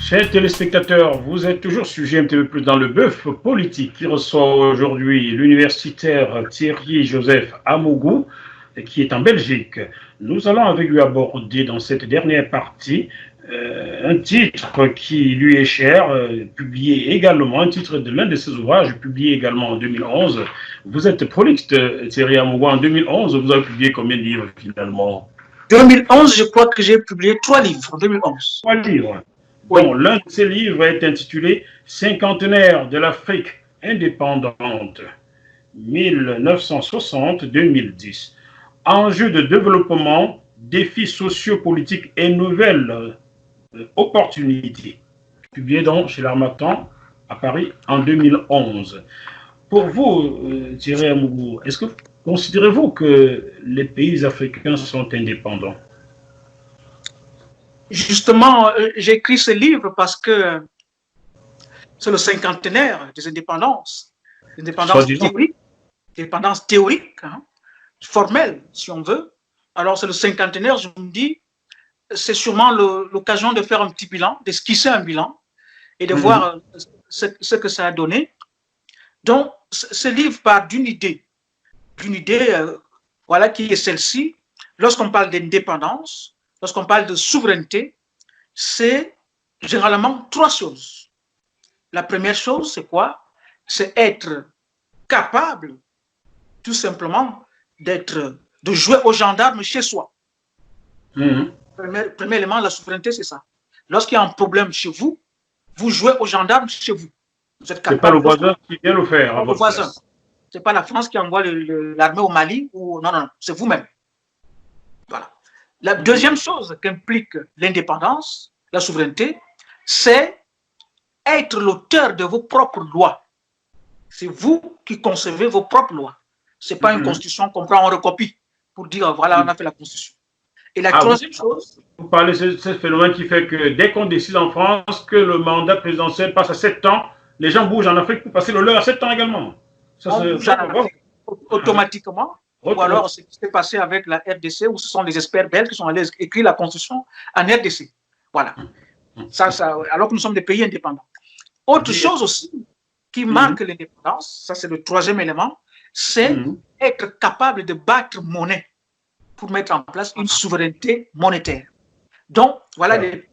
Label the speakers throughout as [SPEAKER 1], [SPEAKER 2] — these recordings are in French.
[SPEAKER 1] Chers téléspectateurs, vous êtes toujours sujet un petit peu plus dans le bœuf politique qui reçoit aujourd'hui l'universitaire Thierry Joseph Amougou qui est en Belgique. Nous allons avec lui aborder dans cette dernière partie un titre qui lui est cher, publié également, un titre de l'un de ses ouvrages, publié également en 2011. Vous êtes prolixe, Thierry Amougou. En 2011, vous avez publié combien de livres finalement?
[SPEAKER 2] 2011, je crois que j'ai publié 3 livres en 2011.
[SPEAKER 1] 3 livres.
[SPEAKER 2] Oui.
[SPEAKER 1] Bon, l'un de ces livres est intitulé Cinquantenaire de l'Afrique indépendante, 1960-2010. Enjeux de développement, défis sociopolitiques et nouvelles opportunités. Publié donc chez l'Harmattan à Paris en 2011. Pour vous, Thierry Amougou, est-ce que considérez-vous que les pays africains sont indépendants?
[SPEAKER 2] Justement, j'ai écrit ce livre parce que c'est le cinquantenaire des indépendances. Indépendance théorique, hein, formelle, si on veut. Alors, c'est le cinquantenaire, je me dis, c'est sûrement l'occasion de faire un petit bilan, d'esquisser un bilan et de voir ce que ça a donné. Donc, ce livre part d'une idée, voilà, qui est celle-ci. Lorsqu'on parle d'indépendance, lorsqu'on parle de souveraineté, c'est généralement 3 choses. La première chose, c'est quoi? C'est être capable, tout simplement, de jouer au gendarme chez soi. Premier élément, la souveraineté, c'est ça. Lorsqu'il y a un problème chez vous, vous jouez au gendarme chez vous. Vous êtes capable.
[SPEAKER 1] C'est pas le voisin qui vient le faire.
[SPEAKER 2] Le voisin. C'est pas la France qui envoie l'armée au Mali ou non, c'est vous-même. Voilà. La deuxième chose qu'implique l'indépendance, la souveraineté, c'est être l'auteur de vos propres lois. C'est vous qui concevez vos propres lois. Ce n'est pas une constitution qu'on prend en recopie pour dire voilà, on a fait la constitution. Et la troisième chose.
[SPEAKER 1] Vous parlez de ce phénomène qui fait que dès qu'on décide en France que le mandat présidentiel passe à 7 ans, les gens bougent en Afrique pour passer le leur à 7 ans également.
[SPEAKER 2] Ça, on bouge en Afrique automatiquement. Ou alors, ce qui s'est passé avec la RDC, où ce sont les experts belges qui sont allés écrire la constitution en RDC. Voilà. Alors que nous sommes des pays indépendants. Autre chose aussi qui marque l'indépendance, ça c'est le troisième élément, c'est être capable de battre monnaie pour mettre en place une souveraineté monétaire. Donc, voilà les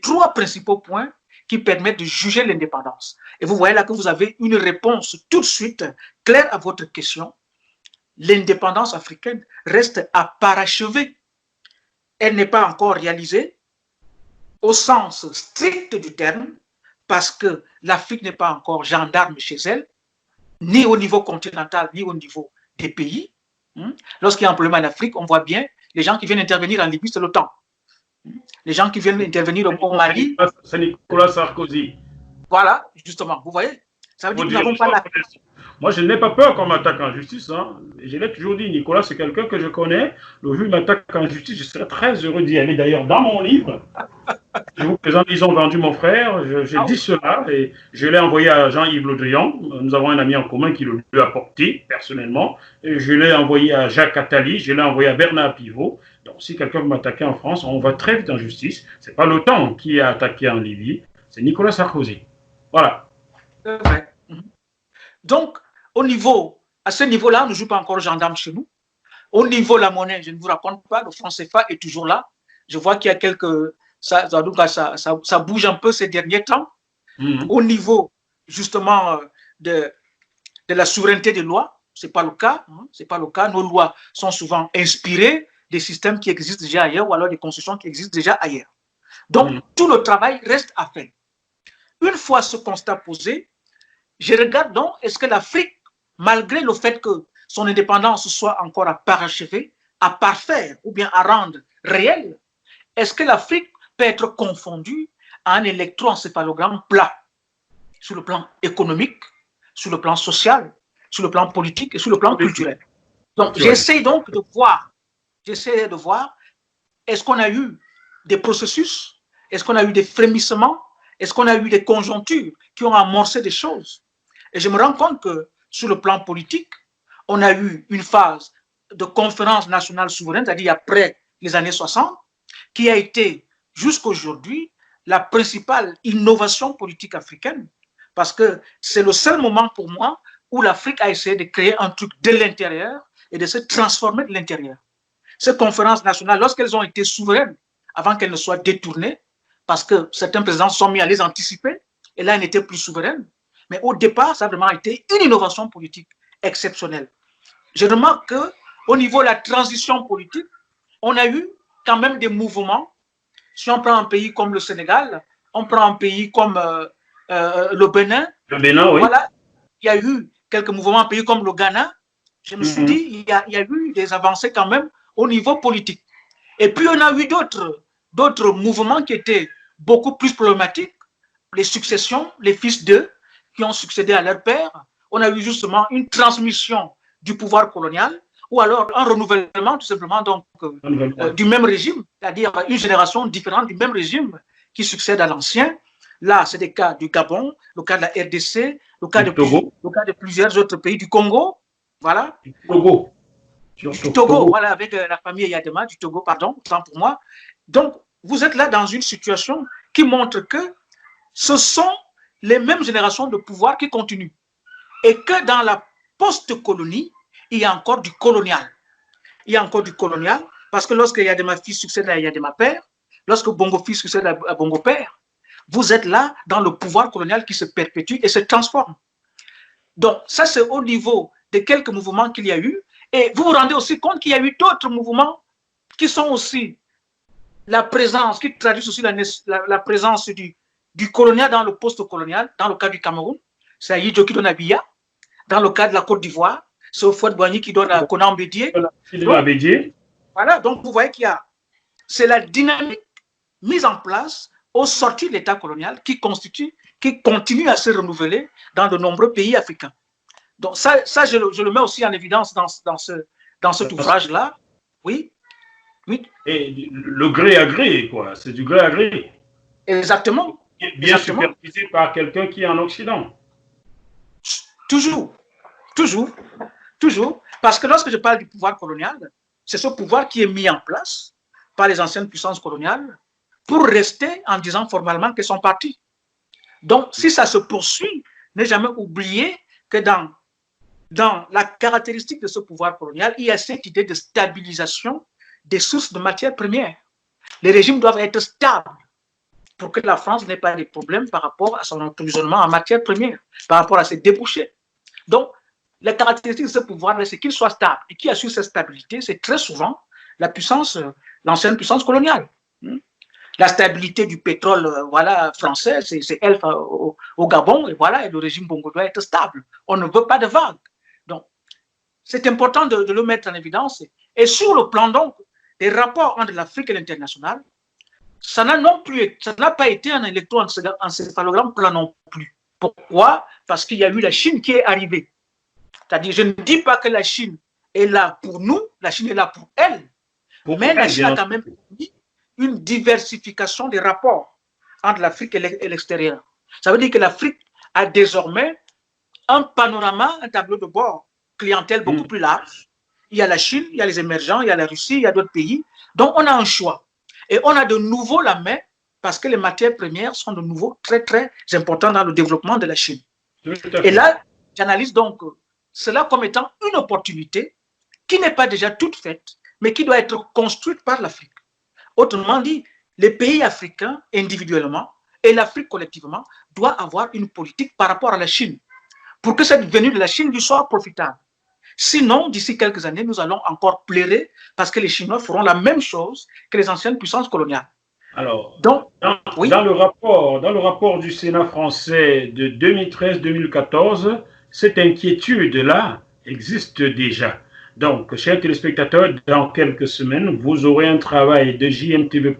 [SPEAKER 2] 3 principaux points qui permettent de juger l'indépendance. Et vous voyez là que vous avez une réponse tout de suite claire à votre question. L'indépendance africaine reste à parachever. Elle n'est pas encore réalisée au sens strict du terme, parce que l'Afrique n'est pas encore gendarme chez elle, ni au niveau continental, ni au niveau des pays. Lorsqu'il y a un problème en Afrique, on voit bien les gens qui viennent intervenir en Libye, c'est l'OTAN. Les gens qui viennent intervenir au Mali.
[SPEAKER 1] C'est Nicolas Sarkozy.
[SPEAKER 2] Voilà, justement, vous voyez. Ça veut dire que nous n'avons pas la...
[SPEAKER 1] Moi, je n'ai pas peur qu'on m'attaque en justice. Hein. Je l'ai toujours dit, Nicolas, c'est quelqu'un que je connais. Le jour où il m'attaque en justice, je serais très heureux d'y aller. D'ailleurs, dans mon livre, je vous présente, ils ont vendu mon frère. J'ai dit cela et je l'ai envoyé à Jean-Yves Le Drian. Nous avons un ami en commun qui le lui a porté personnellement. Et je l'ai envoyé à Jacques Attali. Je l'ai envoyé à Bernard Pivot. Donc, si quelqu'un veut m'attaquer en France, on va très vite en justice. Ce n'est pas l'OTAN qui a attaqué en Libye, c'est Nicolas Sarkozy. Voilà.
[SPEAKER 2] Donc, à ce niveau-là, on ne joue pas encore gendarme chez nous. Au niveau de la monnaie, je ne vous raconte pas, le franc CFA est toujours là. Je vois qu'il y a ça bouge un peu ces derniers temps. Au niveau, justement, de la souveraineté des lois, ce n'est pas le cas. C'est pas le cas. Nos lois sont souvent inspirées des systèmes qui existent déjà ailleurs ou alors des constitutions qui existent déjà ailleurs. Donc, tout le travail reste à faire. Une fois ce constat posé, je regarde donc, est-ce que l'Afrique, malgré le fait que son indépendance soit encore à parachever, à parfaire ou bien à rendre réelle, est-ce que l'Afrique peut être confondue à un électroencéphalogramme plat sur le plan économique, sur le plan social, sur le plan politique et sur le plan culturel? Donc, j'essaie donc de voir, est-ce qu'on a eu des processus, est-ce qu'on a eu des frémissements, est-ce qu'on a eu des conjonctures qui ont amorcé des choses? Et je me rends compte que sur le plan politique, on a eu une phase de conférence nationale souveraine, c'est-à-dire après les années 60, qui a été jusqu'à aujourd'hui la principale innovation politique africaine, parce que c'est le seul moment pour moi où l'Afrique a essayé de créer un truc de l'intérieur et de se transformer de l'intérieur. Ces conférences nationales, lorsqu'elles ont été souveraines, avant qu'elles ne soient détournées, parce que certains présidents sont mis à les anticiper, et là, elles n'étaient plus souveraines. Mais au départ, ça a vraiment été une innovation politique exceptionnelle. Je remarque qu'au niveau de la transition politique, on a eu quand même des mouvements. Si on prend un pays comme le Sénégal, on prend un pays comme le Bénin.
[SPEAKER 1] Le Bénin, oui.
[SPEAKER 2] Voilà, il y a eu quelques mouvements, un pays comme le Ghana. Je me suis dit, il y a eu des avancées quand même au niveau politique. Et puis, on a eu d'autres mouvements qui étaient beaucoup plus problématiques. Les successions, les fils d'eux qui ont succédé à leur père. On a eu justement une transmission du pouvoir colonial ou alors un renouvellement tout simplement donc, du même régime, c'est-à-dire une génération différente du même régime qui succède à l'ancien. Là, c'est des cas du Gabon, le cas de la RDC, le cas de plusieurs autres pays, du Congo, voilà. Du Togo, voilà, avec la famille Yadema, du Togo, pardon, autant pour moi. Donc, vous êtes là dans une situation qui montre que ce sont les mêmes générations de pouvoir qui continuent. Et que dans la post-colonie, il y a encore du colonial. Il y a encore du colonial, parce que lorsque Yadema fils succède à Yadema père, lorsque Bongo fils succède à Bongo père, vous êtes là dans le pouvoir colonial qui se perpétue et se transforme. Donc, ça, c'est au niveau de quelques mouvements qu'il y a eu. Et vous vous rendez aussi compte qu'il y a eu d'autres mouvements qui sont aussi la présence, qui traduisent aussi la présence du colonial dans le post-colonial, dans le cas du Cameroun, c'est Aïdjo qui donne à Biya. Dans le cas de la Côte d'Ivoire, c'est Houphouët-Boigny qui donne à Konan Bédié. Voilà, donc vous voyez c'est la dynamique mise en place au sortir de l'État colonial qui continue à se renouveler dans de nombreux pays africains. Donc ça je le mets aussi en évidence dans cet ouvrage-là. Oui.
[SPEAKER 1] Et le gré à gré, quoi. C'est du gré à gré.
[SPEAKER 2] Exactement.
[SPEAKER 1] Bien supervisé par quelqu'un qui est en Occident.
[SPEAKER 2] Toujours. Parce que lorsque je parle du pouvoir colonial, c'est ce pouvoir qui est mis en place par les anciennes puissances coloniales pour rester en disant formellement qu'elles sont parties. Donc, si ça se poursuit, ne jamais oublier que dans la caractéristique de ce pouvoir colonial, il y a cette idée de stabilisation des sources de matières premières. Les régimes doivent être stables pour que la France n'ait pas de problèmes par rapport à son approvisionnement en matières premières, par rapport à ses débouchés. Donc, la caractéristique de ce pouvoir, c'est qu'il soit stable. Et qui assure cette stabilité, c'est très souvent l'ancienne puissance coloniale. La stabilité du pétrole français, c'est elle au Gabon, et voilà, et le régime Bongo doit être stable. On ne veut pas de vagues. Donc, c'est important de le mettre en évidence. Et sur le plan donc des rapports entre l'Afrique et l'international, ça n'a pas été un électroencéphalogramme plat non plus. Pourquoi? Parce qu'il y a eu la Chine qui est arrivée. C'est-à-dire, je ne dis pas que la Chine est là pour nous, la Chine est là pour elle, mais la Chine a quand même permis une diversification des rapports entre l'Afrique et l'extérieur. Ça veut dire que l'Afrique a désormais un panorama, un tableau de bord, clientèle beaucoup plus large. Il y a la Chine, il y a les émergents, il y a la Russie, il y a d'autres pays. Donc, on a un choix. Et on a de nouveau la main parce que les matières premières sont de nouveau très, très importantes dans le développement de la Chine. Et là, j'analyse donc cela comme étant une opportunité qui n'est pas déjà toute faite, mais qui doit être construite par l'Afrique. Autrement dit, les pays africains individuellement et l'Afrique collectivement doivent avoir une politique par rapport à la Chine pour que cette venue de la Chine lui soit profitable. Sinon, d'ici quelques années, nous allons encore pleurer parce que les Chinois feront la même chose que les anciennes puissances coloniales.
[SPEAKER 1] Alors, dans le rapport du Sénat français de 2013-2014, cette inquiétude-là existe déjà. Donc, chers téléspectateurs, dans quelques semaines, vous aurez un travail de JMTV+,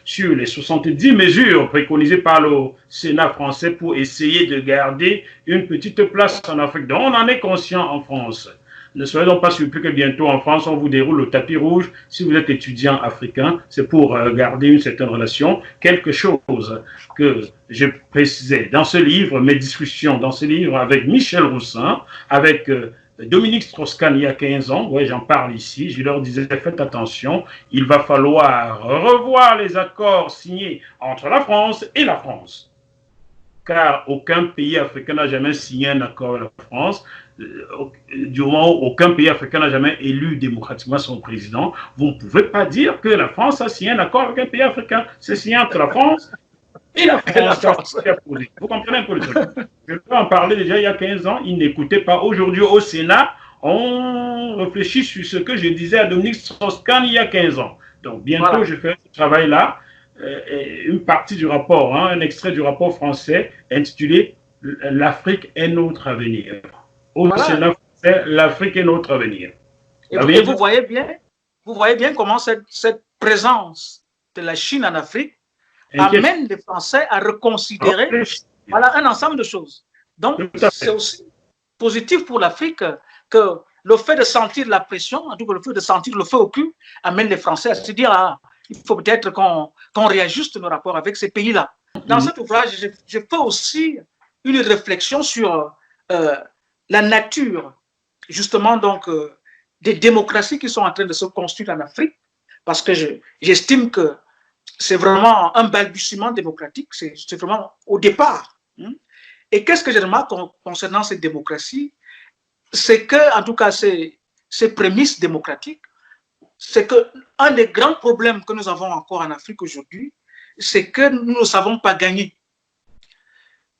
[SPEAKER 1] sur les 70 mesures préconisées par le Sénat français pour essayer de garder une petite place en Afrique. Donc, on en est conscient en France. Ne soyez donc pas surpris que bientôt en France, on vous déroule le tapis rouge. Si vous êtes étudiant africain, c'est pour garder une certaine relation. Quelque chose que je précisais dans ce livre, mes discussions dans ce livre avec Michel Roussin, avec Dominique Strauss-Kahn, il y a 15 ans, ouais, j'en parle ici, je leur disais, faites attention, il va falloir revoir les accords signés entre la France et la France. Car aucun pays africain n'a jamais signé un accord avec la France. Du moment où aucun pays africain n'a jamais élu démocratiquement son président, vous ne pouvez pas dire que la France a signé un accord avec un pays africain. C'est signé entre la France et la France. Vous comprenez un peu le truc. Je peux en parler déjà il y a 15 ans, ils n'écoutaient pas. Aujourd'hui, au Sénat, on réfléchit sur ce que je disais à Dominique Strauss-Kahn il y a 15 ans. Donc, bientôt, je ferai ce travail-là. Une partie du rapport, un extrait du rapport français intitulé « L'Afrique est notre avenir ». Au Sénat français, l'Afrique est notre avenir.
[SPEAKER 2] Et vous voyez bien comment cette présence de la Chine en Afrique amène les Français à reconsidérer un ensemble de choses. Donc, c'est aussi positif pour l'Afrique que le fait de sentir la pression, en tout cas le fait de sentir le feu au cul, amène les Français à se dire il faut peut-être qu'on réajuste nos rapports avec ces pays-là. Dans cet ouvrage, je fais aussi une réflexion sur la nature, justement, donc, des démocraties qui sont en train de se construire en Afrique, parce que j'estime que c'est vraiment un balbutiement démocratique, c'est vraiment au départ. Et qu'est-ce que je remarque concernant ces démocraties? C'est que, en tout cas, ces prémices démocratiques, c'est qu'un des grands problèmes que nous avons encore en Afrique aujourd'hui, c'est que nous ne savons pas gagner.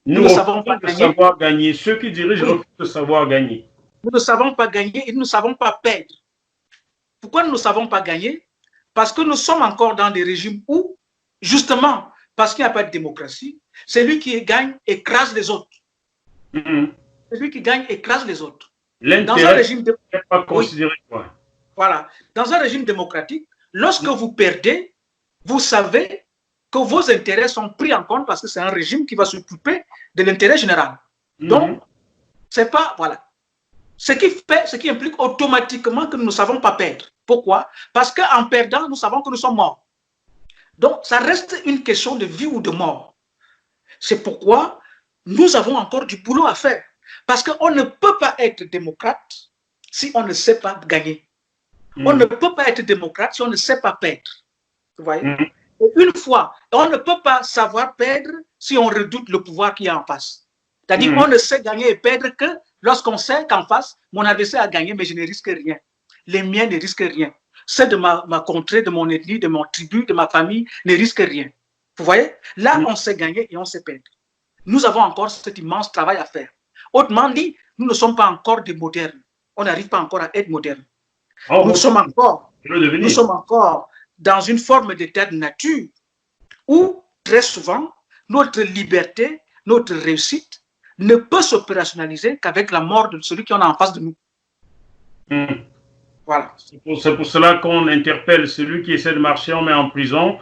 [SPEAKER 1] Nous ne savons pas savoir gagner. Ceux qui dirigent refusent de savoir gagner.
[SPEAKER 2] Nous ne savons pas gagner et nous ne savons pas perdre. Pourquoi nous ne savons pas gagner? Parce que nous sommes encore dans des régimes où, justement, parce qu'il n'y a pas de démocratie, celui qui gagne écrase les autres. Celui qui gagne écrase les autres.
[SPEAKER 1] Dans un régime pas considéré quoi.
[SPEAKER 2] Voilà. Dans un régime démocratique, lorsque vous perdez, vous savez que vos intérêts sont pris en compte parce que c'est un régime qui va s'occuper de l'intérêt général. Donc, c'est pas, voilà. Ce qui implique automatiquement que nous ne savons pas perdre. Pourquoi? Parce qu'en perdant, nous savons que nous sommes morts. Donc, ça reste une question de vie ou de mort. C'est pourquoi nous avons encore du boulot à faire. Parce qu'on ne peut pas être démocrate si on ne sait pas gagner. On ne peut pas être démocrate si on ne sait pas perdre. Vous voyez? Et une fois, on ne peut pas savoir perdre si on redoute le pouvoir qui est en face. C'est-à-dire qu'on ne sait gagner et perdre que lorsqu'on sait qu'en face, mon adversaire a gagné, mais je ne risque rien. Les miens ne risquent rien. Ceux de ma contrée, de mon ethnie, de mon tribu, de ma famille ne risquent rien. Vous voyez? Là, on sait gagner et on sait perdre. Nous avons encore cet immense travail à faire. Autrement dit, nous ne sommes pas encore des modernes. On n'arrive pas encore à être modernes. Nous sommes encore dans une forme d'état de nature où, très souvent, notre liberté, notre réussite ne peut s'opérationnaliser qu'avec la mort de celui qui en a en face de nous. Voilà.
[SPEAKER 1] C'est pour cela qu'on interpelle celui qui essaie de marcher, on met en prison.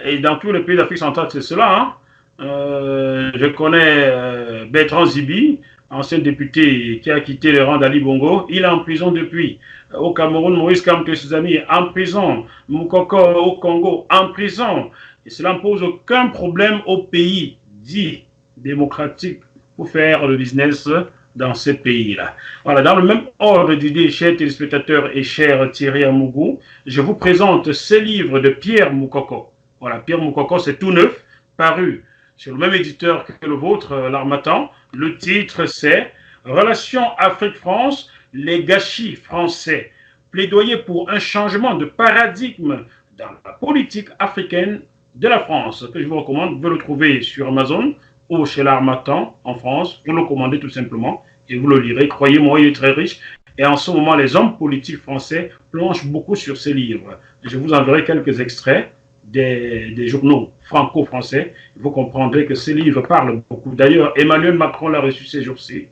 [SPEAKER 1] Et dans tous les pays d'Afrique centrale, c'est cela. Je connais Bertrand Zibi, ancien député qui a quitté les rangs d'Ali Bongo. Il est en prison depuis. Au Cameroun, Maurice Kamto et ses amis en prison. Moukoko au Congo en prison. Et cela ne pose aucun problème au pays dit démocratique pour faire le business dans ces pays-là. Voilà, dans le même ordre d'idées, chers téléspectateurs et chers Thierry Amougou, je vous présente ce livre de Pierre Moukoko. Voilà, Pierre Moukoko, c'est tout neuf, paru sur le même éditeur que le vôtre, l'Harmattan. Le titre, c'est « Relations Afrique-France, les gâchis français. Plaidoyer pour un changement de paradigme dans la politique africaine de la France », que je vous recommande. Vous pouvez le trouver sur Amazon ou chez l'Harmattan en France. Vous le commandez tout simplement et vous le lirez. Croyez-moi, il est très riche. Et en ce moment, les hommes politiques français planchent beaucoup sur ces livres. Je vous enverrai quelques extraits des journaux franco-français. Vous comprendrez que ces livres parlent beaucoup. D'ailleurs, Emmanuel Macron l'a reçu ces jours-ci.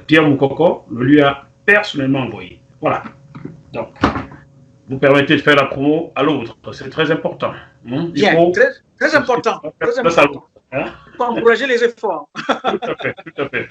[SPEAKER 1] Pierre Moukoko le lui a personnellement envoyé. Voilà. Donc, vous permettez de faire la promo à l'autre. C'est très important.
[SPEAKER 2] Bien, très important. Très important.
[SPEAKER 1] Hein?
[SPEAKER 2] Pour encourager les efforts.
[SPEAKER 1] Tout à fait, tout à fait.